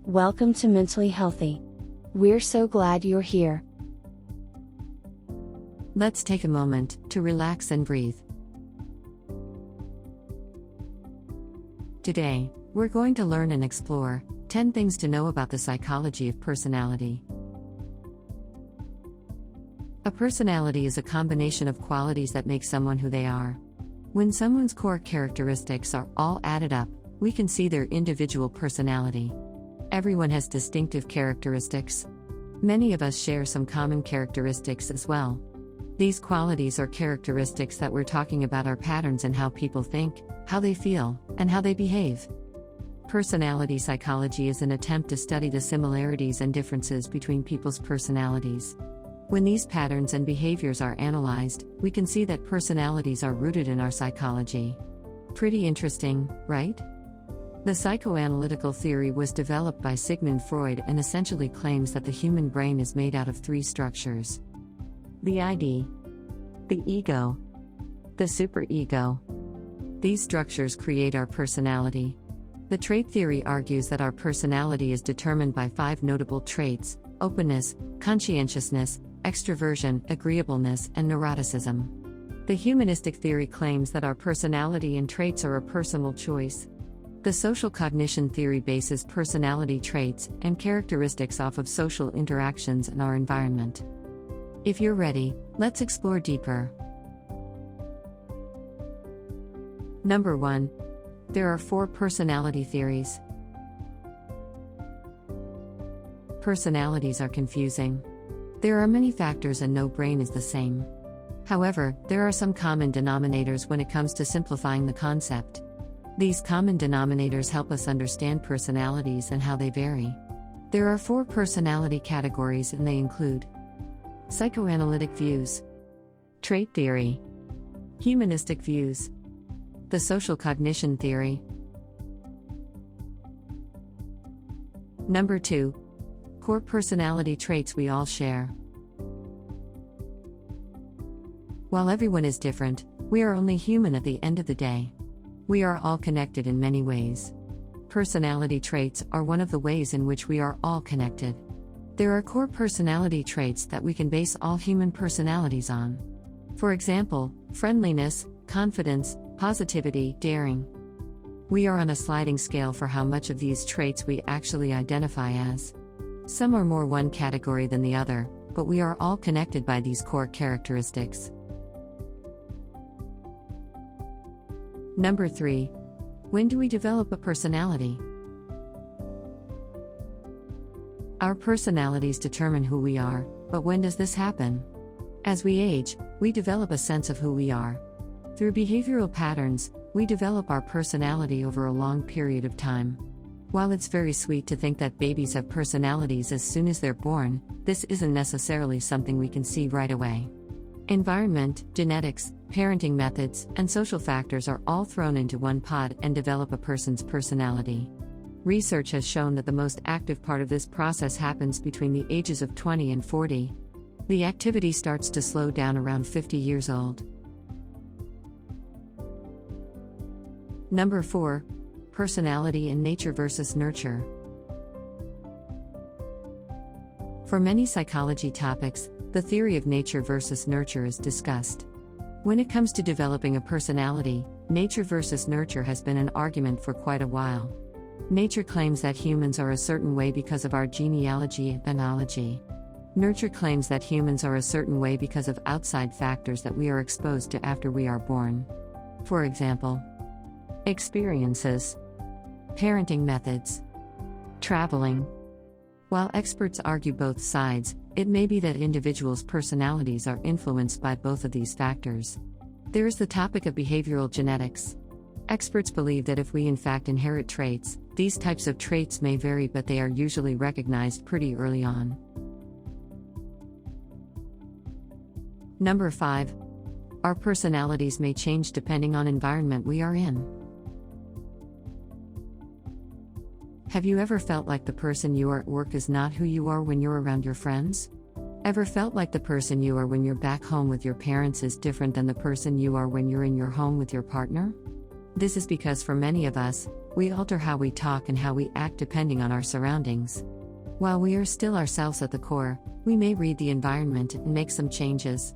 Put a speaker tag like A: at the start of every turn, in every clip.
A: Welcome to Mentally Healthy. We're so glad you're here.
B: Let's take a moment to relax and breathe. Today, we're going to learn and explore 10 things to know about the psychology of personality. A personality is a combination of qualities that make someone who they are. When someone's core characteristics are all added up, we can see their individual personality. Everyone has distinctive characteristics. Many of us share some common characteristics as well. These qualities or characteristics that we're talking about are patterns in how people think, how they feel, and how they behave. Personality psychology is an attempt to study the similarities and differences between people's personalities. When these patterns and behaviors are analyzed, we can see that personalities are rooted in our psychology. Pretty interesting, right? The psychoanalytical theory was developed by Sigmund Freud and essentially claims that the human brain is made out of three structures: the ID, the ego, the superego. These structures create our personality. The trait theory argues that our personality is determined by 5 notable traits: openness, conscientiousness, extroversion, agreeableness, and neuroticism. The humanistic theory claims that our personality and traits are a personal choice. The social cognition theory bases personality traits and characteristics off of social interactions in our environment. If you're ready, let's explore deeper. Number 1. There are 4 personality theories. Personalities are confusing. There are many factors and no brain is the same. However, there are some common denominators when it comes to simplifying the concept. These common denominators help us understand personalities and how they vary. There are 4 personality categories and they include: psychoanalytic views, trait theory, humanistic views, the social cognition theory. Number 2. Core personality traits we all share. While everyone is different, we are only human at the end of the day. We are all connected in many ways. Personality traits are one of the ways in which we are all connected. There are core personality traits that we can base all human personalities on. For example, friendliness, confidence, positivity, daring. We are on a sliding scale for how much of these traits we actually identify as. Some are more one category than the other, but we are all connected by these core characteristics. Number 3. When do we develop a personality? Our personalities determine who we are, but when does this happen? As we age, we develop a sense of who we are. Through behavioral patterns, we develop our personality over a long period of time. While it's very sweet to think that babies have personalities as soon as they're born, this isn't necessarily something we can see right away. Environment, genetics, parenting methods, and social factors are all thrown into one pot and develop a person's personality. Research has shown that the most active part of this process happens between the ages of 20 and 40. The activity starts to slow down around 50 years old. Number 4. Personality and nature versus nurture. For many psychology topics, the theory of nature versus nurture is discussed. When it comes to developing a personality, nature versus nurture has been an argument for quite a while. Nature claims that humans are a certain way because of our genealogy and biology. Nurture claims that humans are a certain way because of outside factors that we are exposed to after we are born. For example, experiences, parenting methods, traveling. While experts argue both sides, it may be that individuals' personalities are influenced by both of these factors. There is the topic of behavioral genetics. Experts believe that if we in fact inherit traits, these types of traits may vary, but they are usually recognized pretty early on. Number 5. Our personalities may change depending on environment we are in. Have you ever felt like the person you are at work is not who you are when you're around your friends? Ever felt like the person you are when you're back home with your parents is different than the person you are when you're in your home with your partner? This is because for many of us, we alter how we talk and how we act depending on our surroundings. While we are still ourselves at the core, we may read the environment and make some changes.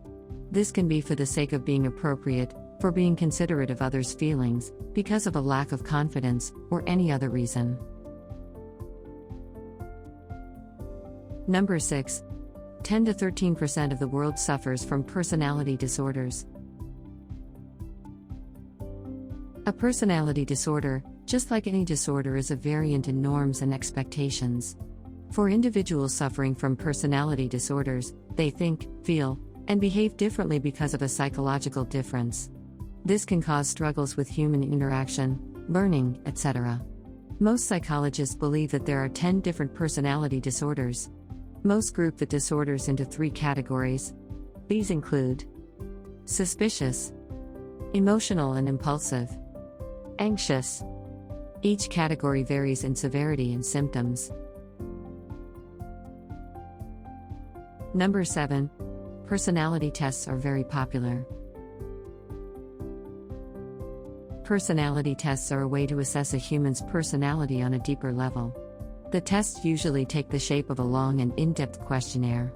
B: This can be for the sake of being appropriate, for being considerate of others' feelings, because of a lack of confidence, or any other reason. Number 6. 10 to 13% of the world suffers from personality disorders. A personality disorder, just like any disorder, is a variant in norms and expectations. For individuals suffering from personality disorders, they think, feel, and behave differently because of a psychological difference. This can cause struggles with human interaction, learning, etc. Most psychologists believe that there are 10 different personality disorders. Most group the disorders into 3 categories. These include suspicious, emotional and impulsive, anxious. Each category varies in severity and symptoms. Number 7. Personality tests are very popular. Personality tests are a way to assess a human's personality on a deeper level. The tests usually take the shape of a long and in-depth questionnaire.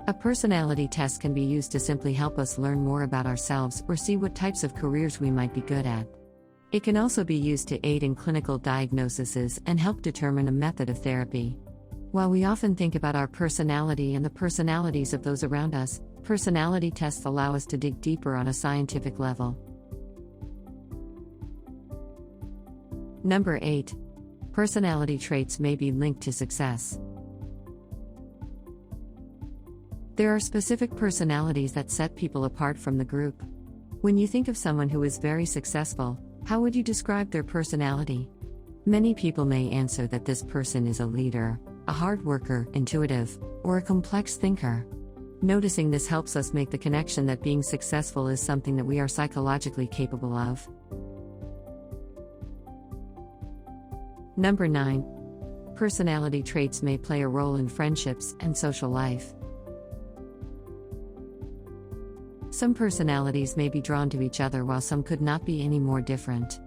B: A personality test can be used to simply help us learn more about ourselves or see what types of careers we might be good at. It can also be used to aid in clinical diagnoses and help determine a method of therapy. While we often think about our personality and the personalities of those around us, personality tests allow us to dig deeper on a scientific level. Number 8. Personality traits may be linked to success. There are specific personalities that set people apart from the group. When you think of someone who is very successful, how would you describe their personality? Many people may answer that this person is a leader, a hard worker, intuitive, or a complex thinker. Noticing this helps us make the connection that being successful is something that we are psychologically capable of. Number 9. Personality traits may play a role in friendships and social life. Some personalities may be drawn to each other while some could not be any more different.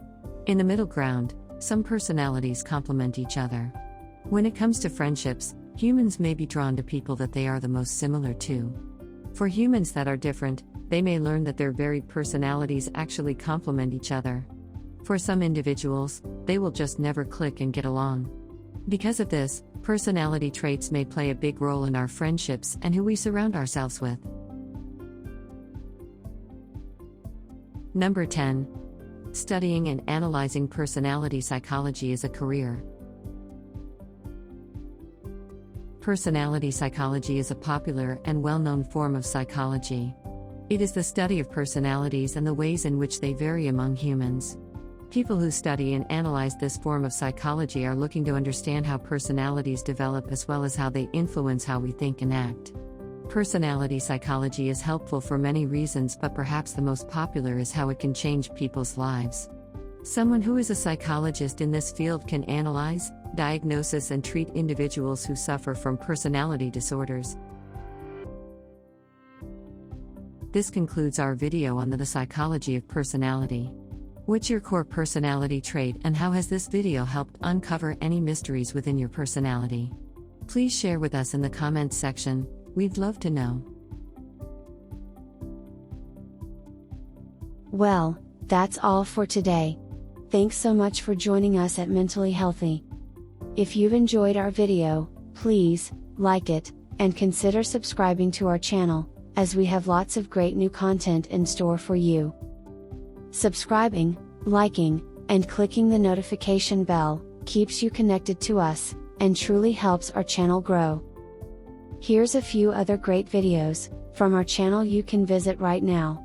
B: In the middle ground, some personalities complement each other. When it comes to friendships, humans may be drawn to people that they are the most similar to. For humans that are different, they may learn that their varied personalities actually complement each other. For some individuals, they will just never click and get along. Because of this, personality traits may play a big role in our friendships and who we surround ourselves with. Number 10. Studying and analyzing personality psychology is a career. Personality psychology is a popular and well-known form of psychology. It is the study of personalities and the ways in which they vary among humans. People who study and analyze this form of psychology are looking to understand how personalities develop as well as how they influence how we think and act. Personality psychology is helpful for many reasons, but perhaps the most popular is how it can change people's lives. Someone who is a psychologist in this field can analyze, diagnose, and treat individuals who suffer from personality disorders. This concludes our video on the psychology of personality. What's your core personality trait, and how has this video helped uncover any mysteries within your personality? Please share with us in the comments section. We'd love to know.
A: Well, that's all for today. Thanks so much for joining us at Mentally Healthy. If you've enjoyed our video, please like it and consider subscribing to our channel, as we have lots of great new content in store for you. Subscribing, liking, and clicking the notification bell keeps you connected to us and truly helps our channel grow. Here's a few other great videos from our channel you can visit right now.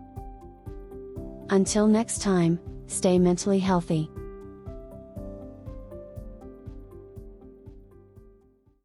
A: Until next time, stay mentally healthy.